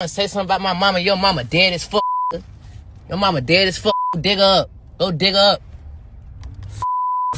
Say something about my mama. Your mama dead as fuck. Your mama dead as fuck. Dig her up. Go dig her up.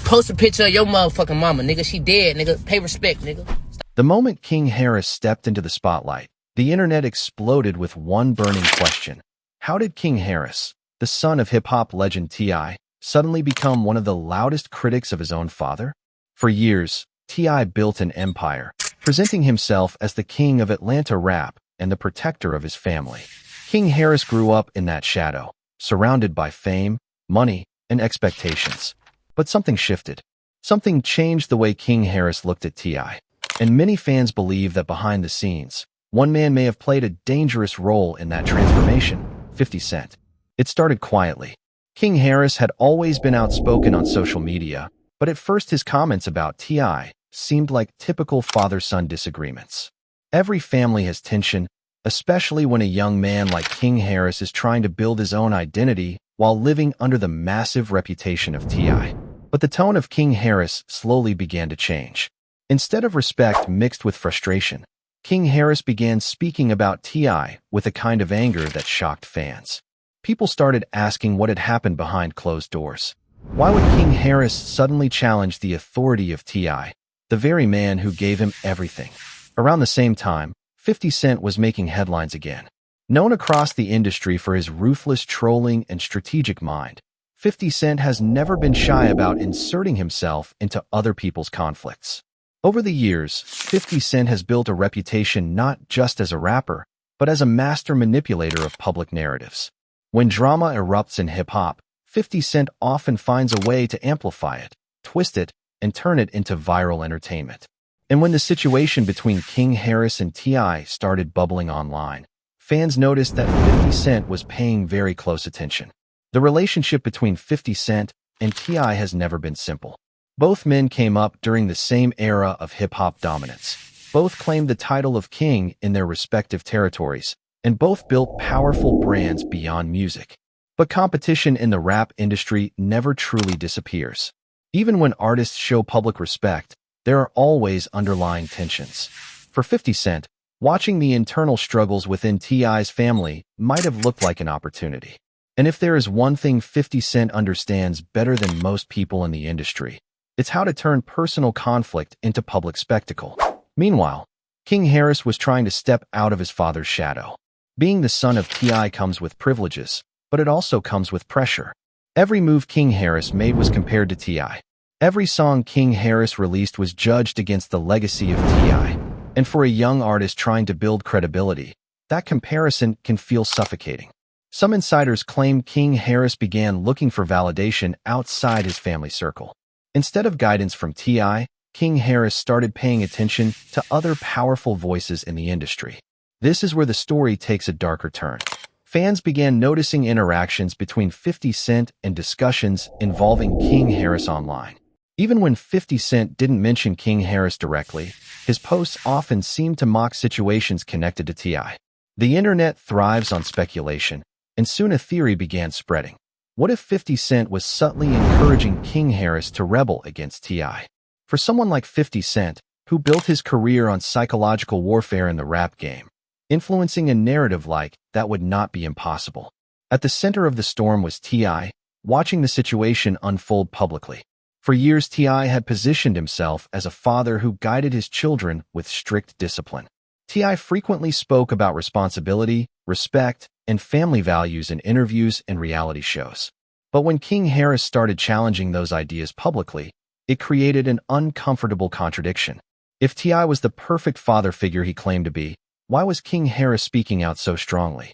Post a picture of your motherfucking mama, nigga. She dead, nigga. Pay respect, nigga. The moment King Harris stepped into the spotlight, the internet exploded with one burning question. How did King Harris, the son of hip-hop legend T.I., suddenly become one of the loudest critics of his own father? For years, T.I. built an empire, presenting himself as the king of Atlanta rap and the protector of his family. King Harris grew up in that shadow, surrounded by fame, money, and expectations. But something shifted. Something changed the way King Harris looked at T.I., and many fans believe that behind the scenes, one man may have played a dangerous role in that transformation: 50 Cent. It started quietly. King Harris had always been outspoken on social media, but at first his comments about T.I. seemed like typical father-son disagreements. Every family has tension, especially when a young man like King Harris is trying to build his own identity while living under the massive reputation of T.I. But the tone of King Harris slowly began to change. Instead of respect mixed with frustration, King Harris began speaking about T.I. with a kind of anger that shocked fans. People started asking what had happened behind closed doors. Why would King Harris suddenly challenge the authority of T.I., the very man who gave him everything? Around the same time, 50 Cent was making headlines again. Known across the industry for his ruthless trolling and strategic mind, 50 Cent has never been shy about inserting himself into other people's conflicts. Over the years, 50 Cent has built a reputation not just as a rapper, but as a master manipulator of public narratives. When drama erupts in hip-hop, 50 Cent often finds a way to amplify it, twist it, and turn it into viral entertainment. And when the situation between King Harris and T.I. started bubbling online, fans noticed that 50 Cent was paying very close attention. The relationship between 50 Cent and T.I. has never been simple. Both men came up during the same era of hip-hop dominance. Both claimed the title of king in their respective territories, and both built powerful brands beyond music. But competition in the rap industry never truly disappears. Even when artists show public respect, there are always underlying tensions. For 50 Cent, watching the internal struggles within T.I.'s family might have looked like an opportunity. And if there is one thing 50 Cent understands better than most people in the industry, it's how to turn personal conflict into public spectacle. Meanwhile, King Harris was trying to step out of his father's shadow. Being the son of T.I. comes with privileges, but it also comes with pressure. Every move King Harris made was compared to T.I. Every song King Harris released was judged against the legacy of T.I. And for a young artist trying to build credibility, that comparison can feel suffocating. Some insiders claim King Harris began looking for validation outside his family circle. Instead of guidance from T.I., King Harris started paying attention to other powerful voices in the industry. This is where the story takes a darker turn. Fans began noticing interactions between 50 Cent and discussions involving King Harris online. Even when 50 Cent didn't mention King Harris directly, his posts often seemed to mock situations connected to T.I. The internet thrives on speculation, and soon a theory began spreading. What if 50 Cent was subtly encouraging King Harris to rebel against T.I.? For someone like 50 Cent, who built his career on psychological warfare in the rap game, influencing a narrative like that would not be impossible. At the center of the storm was T.I., watching the situation unfold publicly. For years, T.I. had positioned himself as a father who guided his children with strict discipline. T.I. frequently spoke about responsibility, respect, and family values in interviews and reality shows. But when King Harris started challenging those ideas publicly, it created an uncomfortable contradiction. If T.I. was the perfect father figure he claimed to be, why was King Harris speaking out so strongly?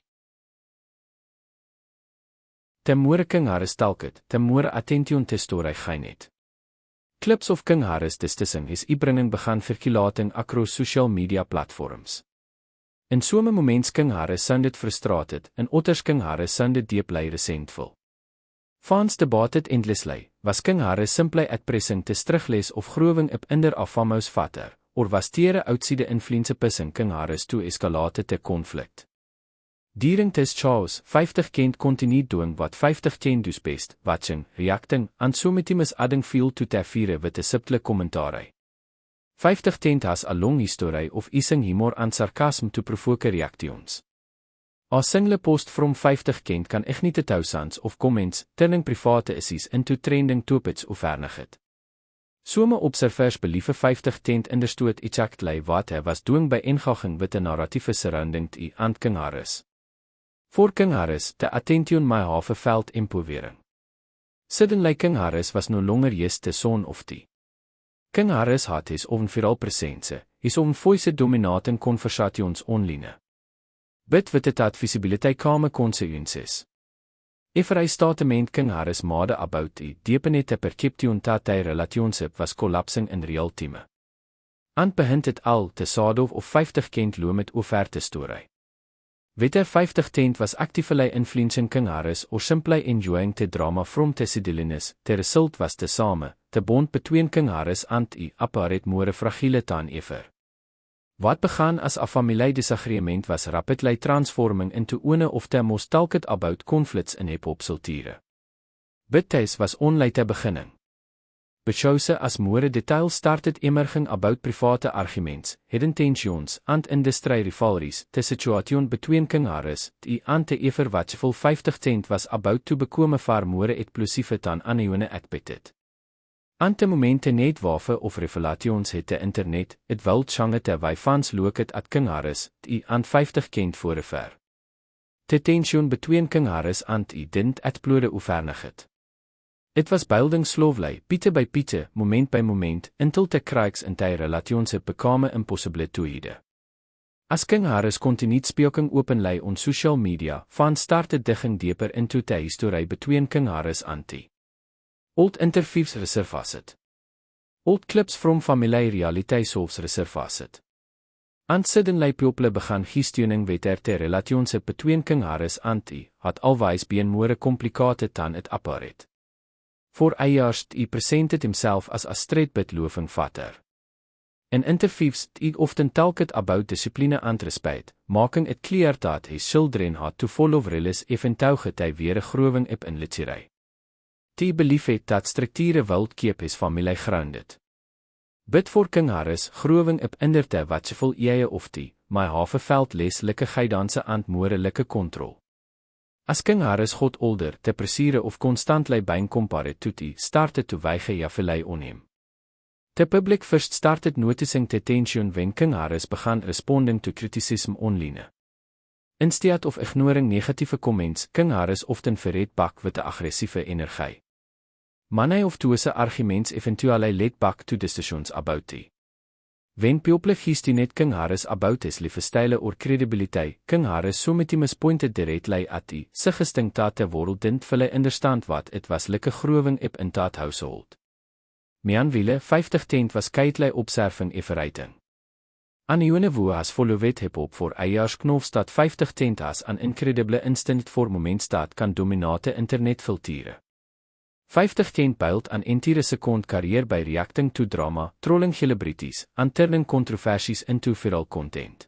Temore King Harris talkit, temore attention te story gainet. Clips of King Harris discussing is bringing began circulating across social media platforms. In some moments King Harris sounded frustrated, and others King Harris sounded deeply resentful. Fans debated endlessly, was King Harris simply uitpressing te terugles of growing up in der afvamouse vatter, or was tere outside influence pissing King Harris to escalate te conflict. During this chaos, 50 Cent continued doing what 50 Cent does best, watching, reacting, and sometimes adding fuel to their fire with a subtle commentary. 50 Cent has a long history of using humor and sarcasm to provoke reactions. As single post from 50 kent kan ek nie te thousands of comments, turning private isies into trending topics oefenig het. Some observers believe 50 tent understood exactly what he was doing by inganging with the narrative surrounding the and King Harris. For King Harris, the attention my half felt empowering. Suddenly King Harris was no longer just the son of the. King Harris had his own viral presence, his own voice dominating conversations online. But with it had visibility calm consequences. If a statement King Harris made about the deepened perception that their relationship was collapsing in real time. And begint het al te sado of 50 kent loom met offerte story. Whether 50 tent was actively influencing King Harris or simply enjoying the drama from the sidelines, the result was the same, the bond between King Harris and the apparat more fragile than ever. Wat began as a family disagreement was rapidly transforming into one of the most talked about conflicts in hip-hop culture. But this was only the beginning. Beschouwse as more details started emerging about private arguments, hidden tensions, and industry rivalries. The situation between King Harris and the ever watchful 50 Cent was about to become far more explosive than anyone expected. Aan te momente net waarvoor of revelations het die internet, het wild change terwijl fans look at King Harris, and 50 kent voor ver. The tension between King Harris and didn't explode oefenig het. It was building slowly, piete by piete, moment by moment, until the cracks in die relationship became impossible to hide. As King Harris continued speaking openly on social media, fans started digging deeper into the history between King Harris and the old interviews resurfaced. Old clips from family reality soaps resurfaced. And suddenly people began questioning whether the relationship between King Harris and the had always been more complicated than it appeared. For years he presented himself as a straight-bit loving father. In interviews he often talked about discipline and respect, making it clear that his children had to follow rules eventueel hy weer growing up in literacy. He believed that structure will keep his family grounded. But for King Harris, growing up under the watchful eye of the, my half felt less like guidance and more like control. As King Harris got older, the pressure of constantly being compared to the started to weigh heavily on him. The public first started noticing the tension when King Harris began responding to criticism online. Instead of ignoring negative comments, King Harris often verreed back with the aggressive energy. Many of those arguments eventually led back to discussions about the. When people questioned King Harris about his lifestyle or credibility, King Harris sometimes pointed directly at the, suggesting that the world didn't fully understand what it was like growing up in that household. Meanwhile, 50 Cent was quietly observing everything. Anyone who has followed hip-hop for years knows that 50 Cent has an incredible instinct for moments that can dominate the internet filter. 50 Cent built an entire second career by reacting to drama, trolling celebrities, and turning controversies into viral content.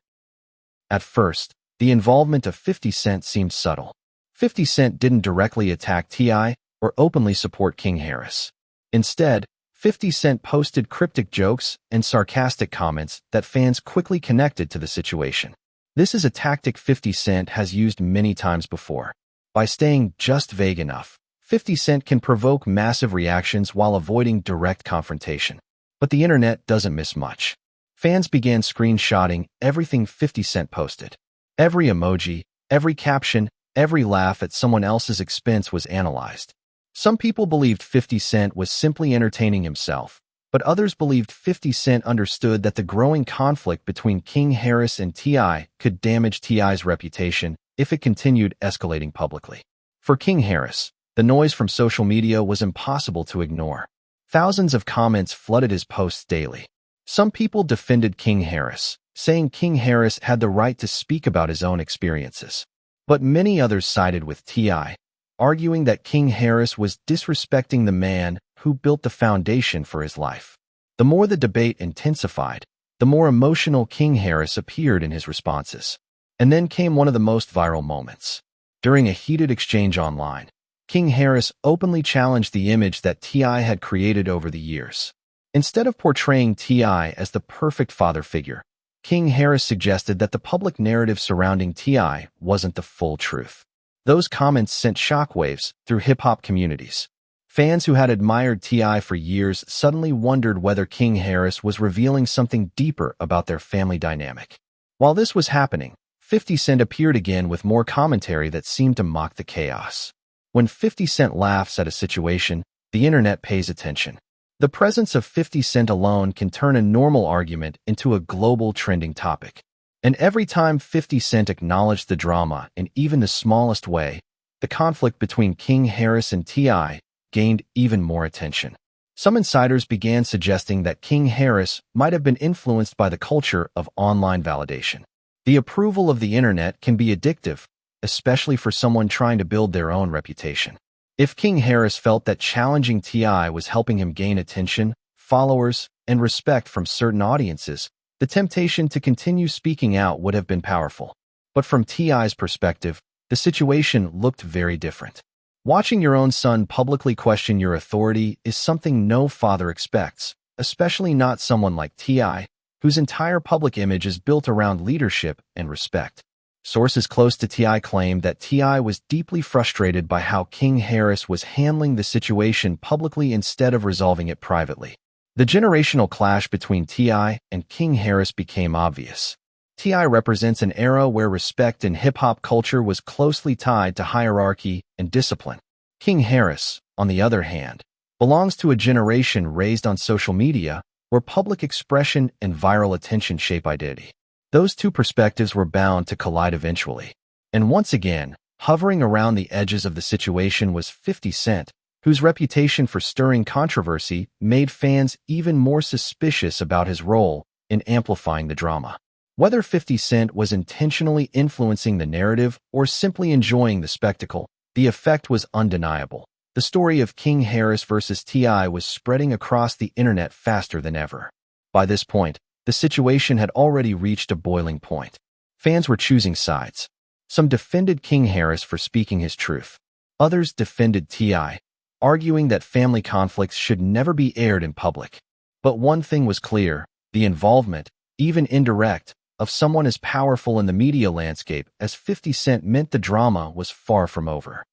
At first, the involvement of 50 Cent seemed subtle. 50 Cent didn't directly attack T.I. or openly support King Harris. Instead, 50 Cent posted cryptic jokes and sarcastic comments that fans quickly connected to the situation. This is a tactic 50 Cent has used many times before. By staying just vague enough, 50 Cent can provoke massive reactions while avoiding direct confrontation. But the internet doesn't miss much. Fans began screenshotting everything 50 Cent posted. Every emoji, every caption, every laugh at someone else's expense was analyzed. Some people believed 50 Cent was simply entertaining himself, but others believed 50 Cent understood that the growing conflict between King Harris and T.I. could damage T.I.'s reputation if it continued escalating publicly. For King Harris, the noise from social media was impossible to ignore. Thousands of comments flooded his posts daily. Some people defended King Harris, saying King Harris had the right to speak about his own experiences. But many others sided with T.I., arguing that King Harris was disrespecting the man who built the foundation for his life. The more the debate intensified, the more emotional King Harris appeared in his responses. And then came one of the most viral moments. During a heated exchange online, King Harris openly challenged the image that T.I. had created over the years. Instead of portraying T.I. as the perfect father figure, King Harris suggested that the public narrative surrounding T.I. wasn't the full truth. Those comments sent shockwaves through hip-hop communities. Fans who had admired T.I. for years suddenly wondered whether King Harris was revealing something deeper about their family dynamic. While this was happening, 50 Cent appeared again with more commentary that seemed to mock the chaos. When 50 Cent laughs at a situation, the internet pays attention. The presence of 50 Cent alone can turn a normal argument into a global trending topic. And every time 50 Cent acknowledged the drama in even the smallest way, the conflict between King Harris and T.I. gained even more attention. Some insiders began suggesting that King Harris might have been influenced by the culture of online validation. The approval of the internet can be addictive, especially for someone trying to build their own reputation. If King Harris felt that challenging T.I. was helping him gain attention, followers, and respect from certain audiences, the temptation to continue speaking out would have been powerful. But from T.I.'s perspective, the situation looked very different. Watching your own son publicly question your authority is something no father expects, especially not someone like T.I., whose entire public image is built around leadership and respect. Sources close to T.I. claimed that T.I. was deeply frustrated by how King Harris was handling the situation publicly instead of resolving it privately. The generational clash between T.I. and King Harris became obvious. T.I. represents an era where respect in hip-hop culture was closely tied to hierarchy and discipline. King Harris, on the other hand, belongs to a generation raised on social media where public expression and viral attention shape identity. Those two perspectives were bound to collide eventually. And once again, hovering around the edges of the situation was 50 Cent, whose reputation for stirring controversy made fans even more suspicious about his role in amplifying the drama. Whether 50 Cent was intentionally influencing the narrative or simply enjoying the spectacle, the effect was undeniable. The story of King Harris versus T.I. was spreading across the internet faster than ever. By this point, the situation had already reached a boiling point. Fans were choosing sides. Some defended King Harris for speaking his truth. Others defended T.I., arguing that family conflicts should never be aired in public. But one thing was clear: the involvement, even indirect, of someone as powerful in the media landscape as 50 Cent meant the drama was far from over.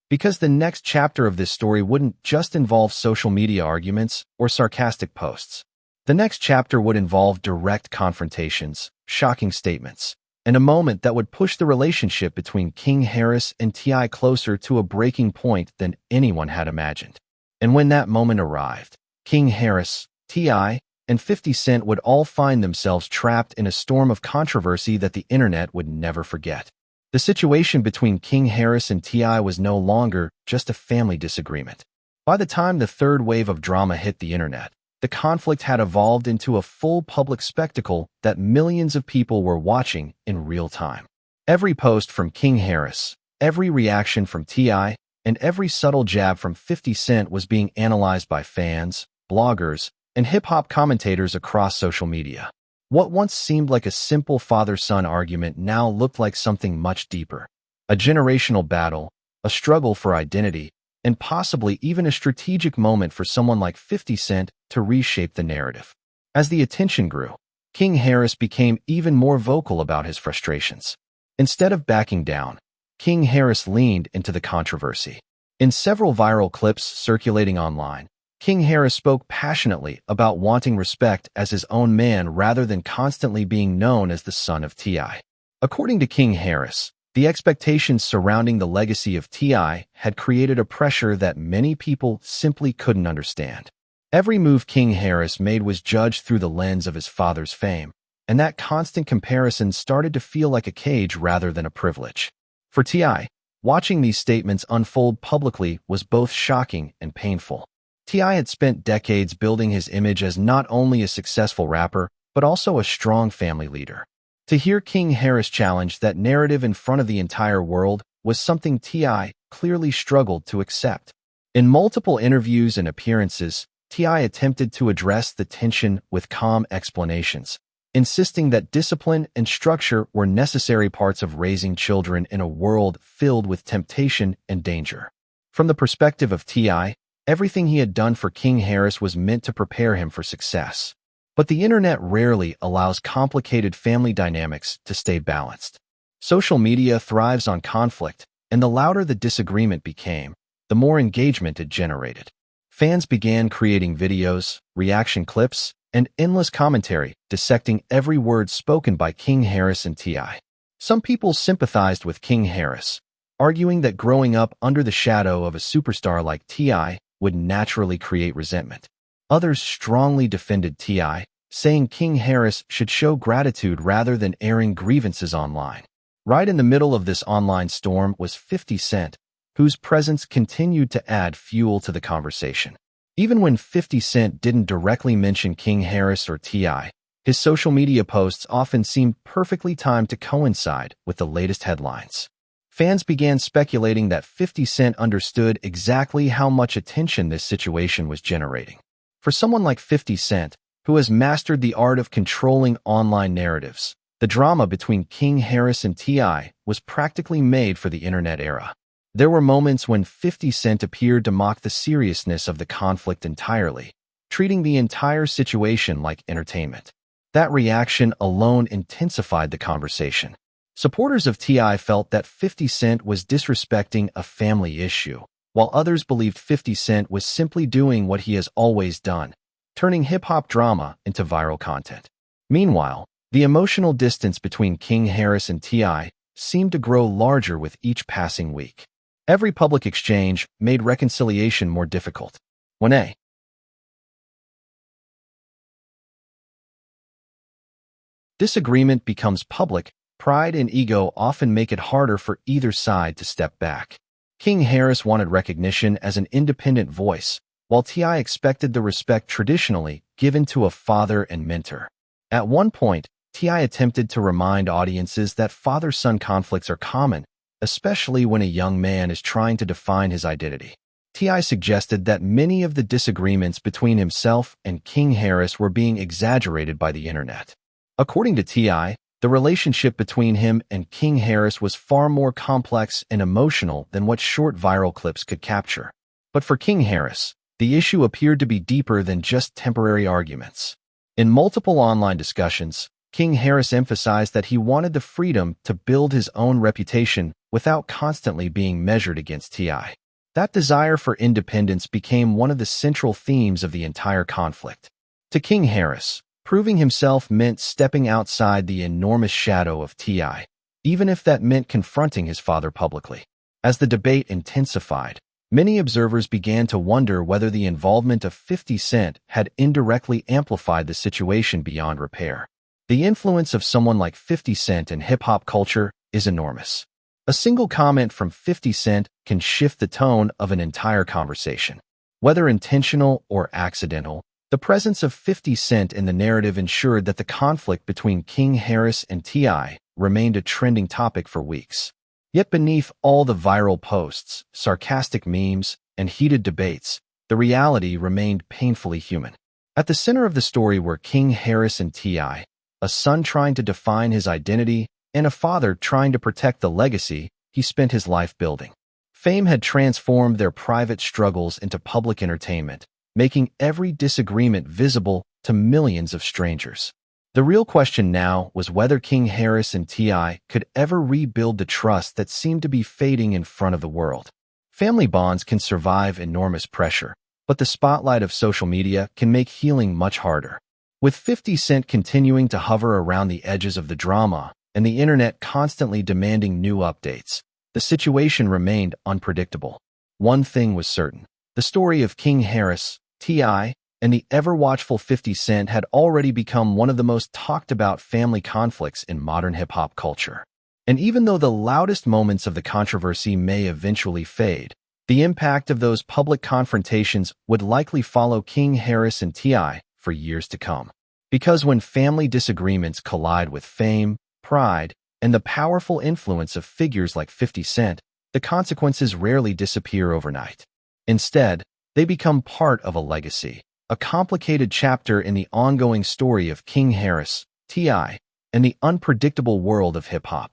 Because the next chapter of this story wouldn't just involve social media arguments or sarcastic posts. The next chapter would involve direct confrontations, shocking statements, and a moment that would push the relationship between King Harris and T.I. closer to a breaking point than anyone had imagined. And when that moment arrived, King Harris, T.I., and 50 Cent would all find themselves trapped in a storm of controversy that the internet would never forget. The situation between King Harris and T.I. was no longer just a family disagreement. By the time the third wave of drama hit the internet, the conflict had evolved into a full public spectacle that millions of people were watching in real time. Every post from King Harris, every reaction from T.I., and every subtle jab from 50 Cent was being analyzed by fans, bloggers, and hip-hop commentators across social media. What once seemed like a simple father-son argument now looked like something much deeper. A generational battle, a struggle for identity, and possibly even a strategic moment for someone like 50 Cent to reshape the narrative. As the attention grew, King Harris became even more vocal about his frustrations. Instead of backing down, King Harris leaned into the controversy. In several viral clips circulating online, King Harris spoke passionately about wanting respect as his own man rather than constantly being known as the son of T.I. According to King Harris, the expectations surrounding the legacy of T.I. had created a pressure that many people simply couldn't understand. Every move King Harris made was judged through the lens of his father's fame, and that constant comparison started to feel like a cage rather than a privilege. For T.I., watching these statements unfold publicly was both shocking and painful. T.I. had spent decades building his image as not only a successful rapper, but also a strong family leader. To hear King Harris challenge that narrative in front of the entire world was something T.I. clearly struggled to accept. In multiple interviews and appearances, T.I. attempted to address the tension with calm explanations, insisting that discipline and structure were necessary parts of raising children in a world filled with temptation and danger. From the perspective of T.I., everything he had done for King Harris was meant to prepare him for success. But the internet rarely allows complicated family dynamics to stay balanced. Social media thrives on conflict, and the louder the disagreement became, the more engagement it generated. Fans began creating videos, reaction clips, and endless commentary dissecting every word spoken by King Harris and T.I. Some people sympathized with King Harris, arguing that growing up under the shadow of a superstar like T.I. would naturally create resentment. Others strongly defended T.I., saying King Harris should show gratitude rather than airing grievances online. Right in the middle of this online storm was 50 Cent, whose presence continued to add fuel to the conversation. Even when 50 Cent didn't directly mention King Harris or T.I., his social media posts often seemed perfectly timed to coincide with the latest headlines. Fans began speculating that 50 Cent understood exactly how much attention this situation was generating. For someone like 50 Cent, who has mastered the art of controlling online narratives, the drama between King Harris and T.I. was practically made for the internet era. There were moments when 50 Cent appeared to mock the seriousness of the conflict entirely, treating the entire situation like entertainment. That reaction alone intensified the conversation. Supporters of T.I. felt that 50 Cent was disrespecting a family issue, while others believed 50 Cent was simply doing what he has always done, turning hip-hop drama into viral content. Meanwhile, the emotional distance between King Harris and T.I. seemed to grow larger with each passing week. Every public exchange made reconciliation more difficult. When a disagreement becomes public, pride and ego often make it harder for either side to step back. King Harris wanted recognition as an independent voice, while T.I. expected the respect traditionally given to a father and mentor. At one point, T.I. attempted to remind audiences that father-son conflicts are common, especially when a young man is trying to define his identity. T.I. suggested that many of the disagreements between himself and King Harris were being exaggerated by the internet. According to T.I., the relationship between him and King Harris was far more complex and emotional than what short viral clips could capture. But for King Harris, the issue appeared to be deeper than just temporary arguments. In multiple online discussions, King Harris emphasized that he wanted the freedom to build his own reputation without constantly being measured against T.I. That desire for independence became one of the central themes of the entire conflict. To King Harris, proving himself meant stepping outside the enormous shadow of T.I., even if that meant confronting his father publicly. As the debate intensified, many observers began to wonder whether the involvement of 50 Cent had indirectly amplified the situation beyond repair. The influence of someone like 50 Cent in hip-hop culture is enormous. A single comment from 50 Cent can shift the tone of an entire conversation. Whether intentional or accidental, the presence of 50 Cent in the narrative ensured that the conflict between King Harris and T.I. remained a trending topic for weeks. Yet beneath all the viral posts, sarcastic memes, and heated debates, the reality remained painfully human. At the center of the story were King Harris and T.I., a son trying to define his identity, and a father trying to protect the legacy he spent his life building. Fame had transformed their private struggles into public entertainment, making every disagreement visible to millions of strangers. The real question now was whether King Harris and T.I. could ever rebuild the trust that seemed to be fading in front of the world. Family bonds can survive enormous pressure, but the spotlight of social media can make healing much harder. With 50 Cent continuing to hover around the edges of the drama and the internet constantly demanding new updates, the situation remained unpredictable. One thing was certain: the story of King Harris, T.I., and the ever-watchful 50 Cent had already become one of the most talked-about family conflicts in modern hip-hop culture. And even though the loudest moments of the controversy may eventually fade, the impact of those public confrontations would likely follow King Harris and T.I. for years to come. Because when family disagreements collide with fame, pride, and the powerful influence of figures like 50 Cent, the consequences rarely disappear overnight. Instead, they become part of a legacy, a complicated chapter in the ongoing story of King Harris, T.I., and the unpredictable world of hip-hop.